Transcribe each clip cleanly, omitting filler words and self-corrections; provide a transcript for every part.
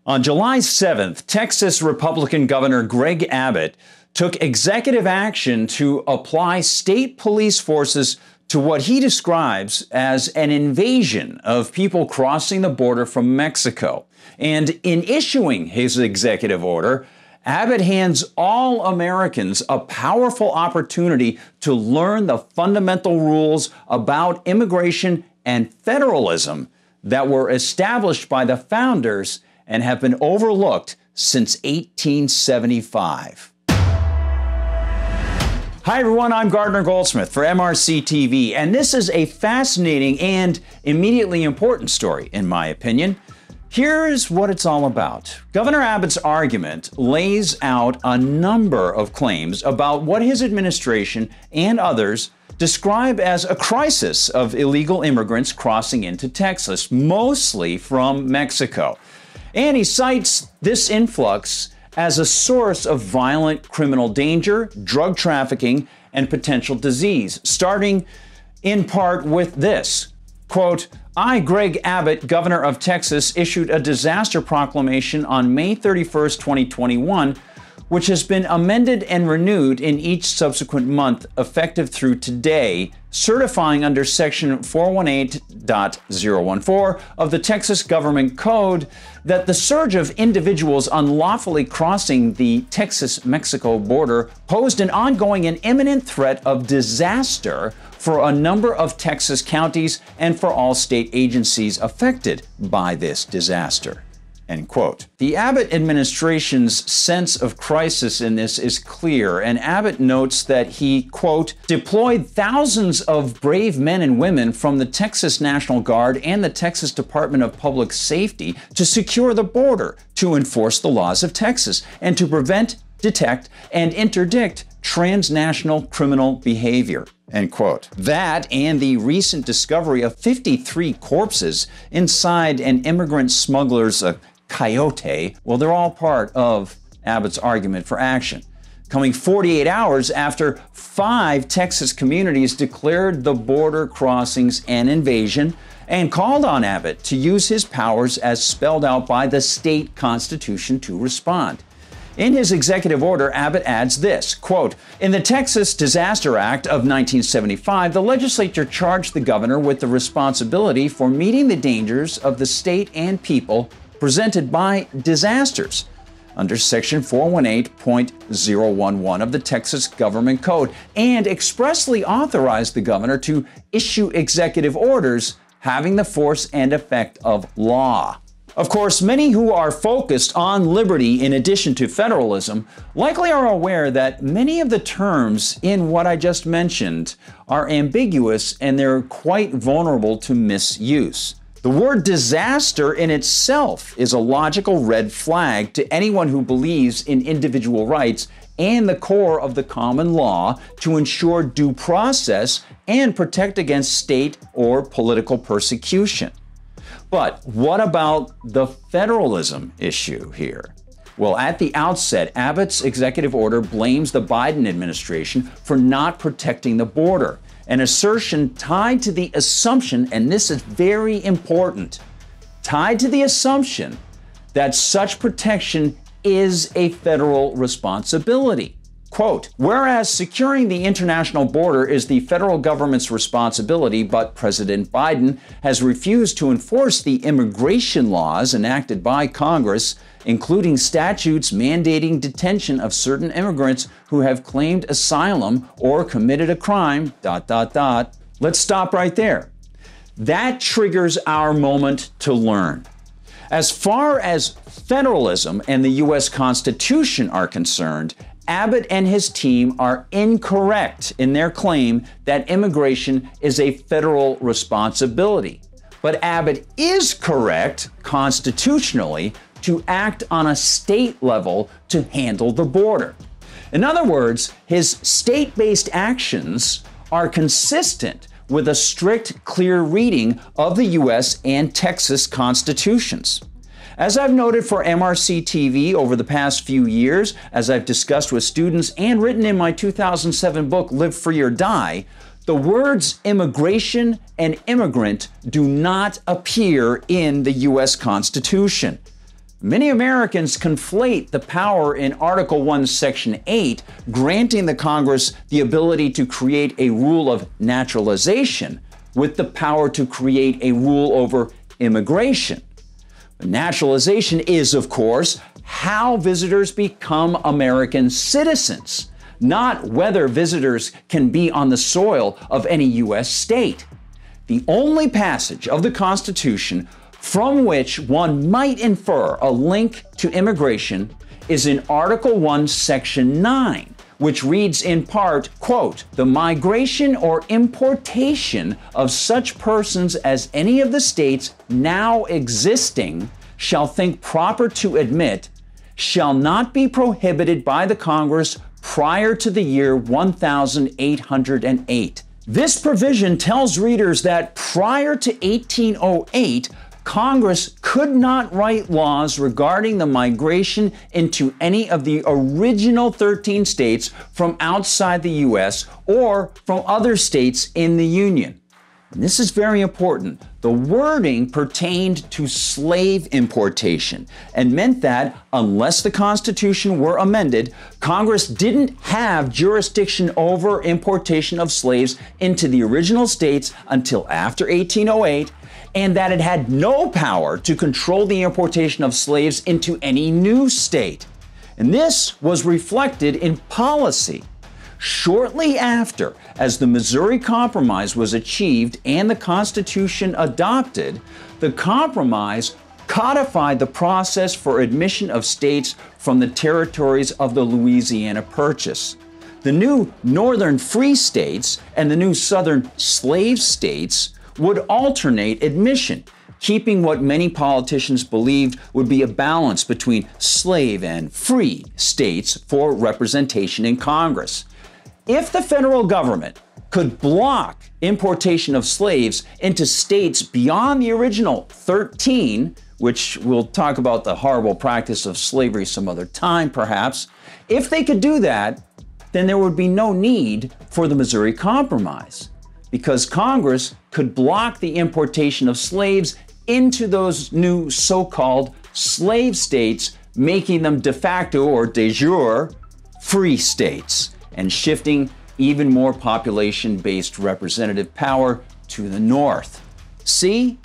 On July 7th, Texas Republican Governor Greg Abbott took executive action to apply state police forces to what he describes as an invasion of people crossing the border from Mexico. And in issuing his executive order, Abbott hands all Americans a powerful opportunity to learn the fundamental rules about immigration and federalism that were established by the founders and have been overlooked since 1875. Hi everyone, I'm Gardner Goldsmith for MRCTV, and this is a fascinating and immediately important story, in my opinion. Here's what it's all about. Governor Abbott's argument lays out a number of claims about what his administration and others describe as a crisis of illegal immigrants crossing into Texas, mostly from Mexico. And he cites this influx as a source of violent criminal danger, drug trafficking, and potential disease, starting in part with this, quote, I, Greg Abbott, governor of Texas, issued a disaster proclamation on May 31st, 2021, which has been amended and renewed in each subsequent month, effective through today, certifying under Section 418.014 of the Texas Government Code that the surge of individuals unlawfully crossing the Texas-Mexico border posed an ongoing and imminent threat of disaster for a number of Texas counties and for all state agencies affected by this disaster. End quote. The Abbott administration's sense of crisis in this is clear, and Abbott notes that he, quote, deployed thousands of brave men and women from the Texas National Guard and the Texas Department of Public Safety to secure the border, to enforce the laws of Texas, and to prevent, detect, and interdict transnational criminal behavior. End quote. That and the recent discovery of 53 corpses inside an immigrant smuggler's coyote, well, they're all part of Abbott's argument for action. Coming 48 hours after 5 Texas communities declared the border crossings an invasion and called on Abbott to use his powers as spelled out by the state constitution to respond. In his executive order, Abbott adds this, quote, in the Texas Disaster Act of 1975, the legislature charged the governor with the responsibility for meeting the dangers of the state and people presented by disasters under Section 418.011 of the Texas Government Code, and expressly authorized the governor to issue executive orders having the force and effect of law. Of course, many who are focused on liberty in addition to federalism likely are aware that many of the terms in what I just mentioned are ambiguous and they're quite vulnerable to misuse. The word disaster in itself is a logical red flag to anyone who believes in individual rights and the core of the common law to ensure due process and protect against state or political persecution. But what about the federalism issue here? Well, at the outset, Abbott's executive order blames the Biden administration for not protecting the border, an assertion tied to the assumption, and this is very important, tied to the assumption that such protection is a federal responsibility. Quote, whereas securing the international border is the federal government's responsibility, but President Biden has refused to enforce the immigration laws enacted by Congress, including statutes mandating detention of certain immigrants who have claimed asylum or committed a crime, ... Let's stop right there. That triggers our moment to learn. As far as federalism and the U.S. Constitution are concerned, Abbott and his team are incorrect in their claim that immigration is a federal responsibility. But Abbott is correct constitutionally to act on a state level to handle the border. In other words, his state-based actions are consistent with a strict, clear reading of the U.S. and Texas constitutions. As I've noted for MRCTV over the past few years, as I've discussed with students and written in my 2007 book, Live Free or Die, the words immigration and immigrant do not appear in the U.S. Constitution. Many Americans conflate the power in Article 1, Section 8, granting the Congress the ability to create a rule of naturalization, with the power to create a rule over immigration. Naturalization is, of course, how visitors become American citizens, not whether visitors can be on the soil of any U.S. state. The only passage of the Constitution from which one might infer a link to immigration is in Article 1, Section 9, which reads in part, quote, "The migration or importation of such persons as any of the states now existing shall think proper to admit shall not be prohibited by the Congress prior to the year 1808. This provision tells readers that prior to 1808, Congress could not write laws regarding the migration into any of the original 13 states from outside the U.S. or from other states in the Union. And this is very important. The wording pertained to slave importation and meant that unless the Constitution were amended, Congress didn't have jurisdiction over importation of slaves into the original states until after 1808, and that it had no power to control the importation of slaves into any new state. And this was reflected in policy. Shortly after, as the Missouri Compromise was achieved and the Constitution adopted, the Compromise codified the process for admission of states from the territories of the Louisiana Purchase. The new Northern Free States and the new Southern Slave States would alternate admission, keeping what many politicians believed would be a balance between slave and free states for representation in Congress. If the federal government could block importation of slaves into states beyond the original 13, which we'll talk about the horrible practice of slavery some other time perhaps, if they could do that, then there would be no need for the Missouri Compromise, because Congress could block the importation of slaves into those new so-called slave states, making them de facto or de jure free states, and shifting even more population-based representative power to the North. See?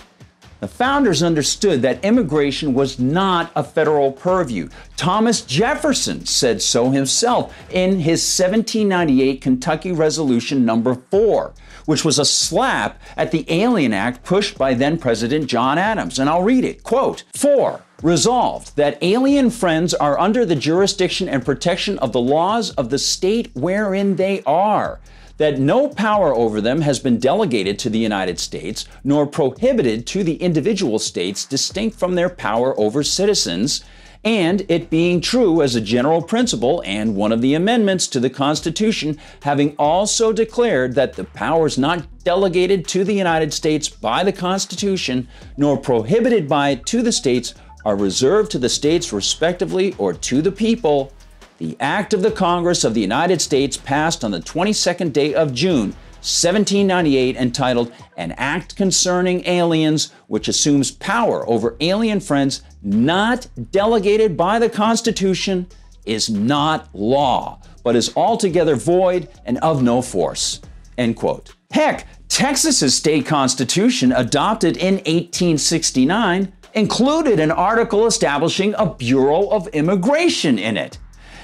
The founders understood that immigration was not a federal purview. Thomas Jefferson said so himself in his 1798 Kentucky Resolution No. 4, which was a slap at the Alien Act pushed by then-President John Adams. And I'll read it. Quote, 4. Resolved that alien friends are under the jurisdiction and protection of the laws of the state wherein they are, that no power over them has been delegated to the United States, nor prohibited to the individual states distinct from their power over citizens, and it being true as a general principle and one of the amendments to the Constitution, having also declared that the powers not delegated to the United States by the Constitution, nor prohibited by it to the states, are reserved to the states respectively or to the people. The Act of the Congress of the United States passed on the 22nd day of June, 1798, entitled An Act Concerning Aliens, which assumes power over alien friends not delegated by the Constitution, is not law, but is altogether void and of no force. End quote. Heck, Texas's state constitution, adopted in 1869, included an article establishing a Bureau of Immigration in it.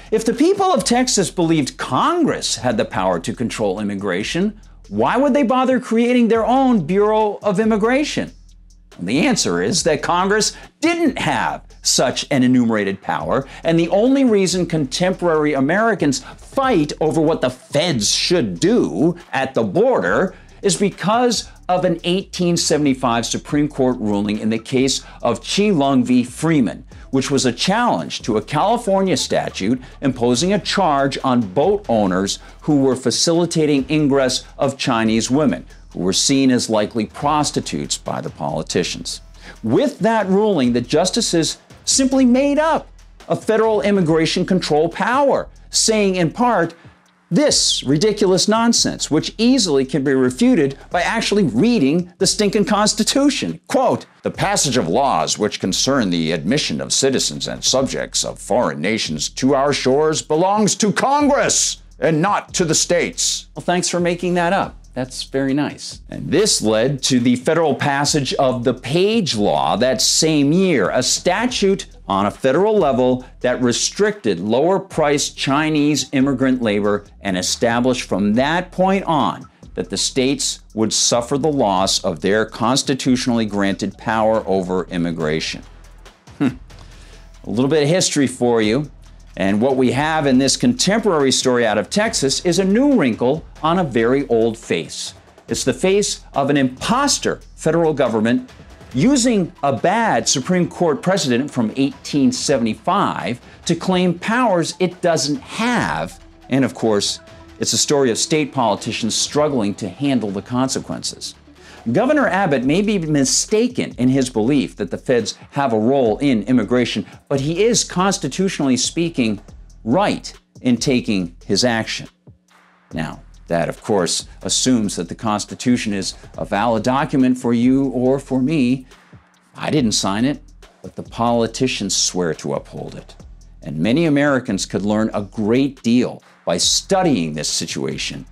If the people of Texas believed Congress had the power to control immigration, why would they bother creating their own Bureau of Immigration? And the answer is that Congress didn't have such an enumerated power, and the only reason contemporary Americans fight over what the feds should do at the border is because of an 1875 Supreme Court ruling in the case of Chi-Lung v. Freeman, which was a challenge to a California statute imposing a charge on boat owners who were facilitating ingress of Chinese women, who were seen as likely prostitutes by the politicians. With that ruling, the justices simply made up a federal immigration control power, saying in part, this ridiculous nonsense, which easily can be refuted by actually reading the stinking Constitution. Quote, "The passage of laws which concern the admission of citizens and subjects of foreign nations to our shores belongs to Congress and not to the states." Well, thanks for making that up. That's very nice. And this led to the federal passage of the Page Law that same year, a statute on a federal level that restricted lower-priced Chinese immigrant labor and established from that point on that the states would suffer the loss of their constitutionally granted power over immigration. A little bit of history for you. And what we have in this contemporary story out of Texas is a new wrinkle on a very old face. It's the face of an imposter federal government using a bad Supreme Court precedent from 1875 to claim powers it doesn't have. And of course, it's a story of state politicians struggling to handle the consequences. Governor Abbott may be mistaken in his belief that the feds have a role in immigration, but he is, constitutionally speaking, right in taking his action. Now, that, of course, assumes that the Constitution is a valid document for you or for me. I didn't sign it, but the politicians swear to uphold it. And many Americans could learn a great deal by studying this situation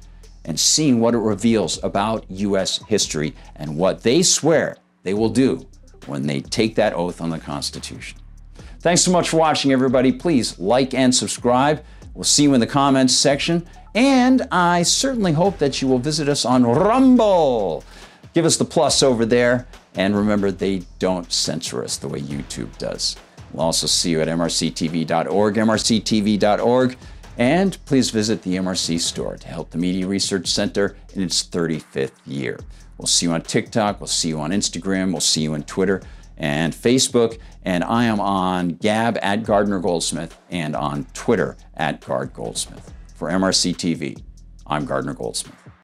and seeing what it reveals about U.S. history and what they swear they will do when they take that oath on the Constitution. Thanks so much for watching, everybody. Please like and subscribe. We'll see you in the comments section. And I certainly hope that you will visit us on Rumble. Give us the plus over there. And remember, they don't censor us the way YouTube does. We'll also see you at MRCTV.org, MRCTV.org. And please visit the MRC Store to help the Media Research Center in its 35th year. We'll see you on TikTok. We'll see you on Instagram. We'll see you on Twitter and Facebook. And I am on Gab at Gardner Goldsmith and on Twitter at Gard Goldsmith. For MRC TV, I'm Gardner Goldsmith.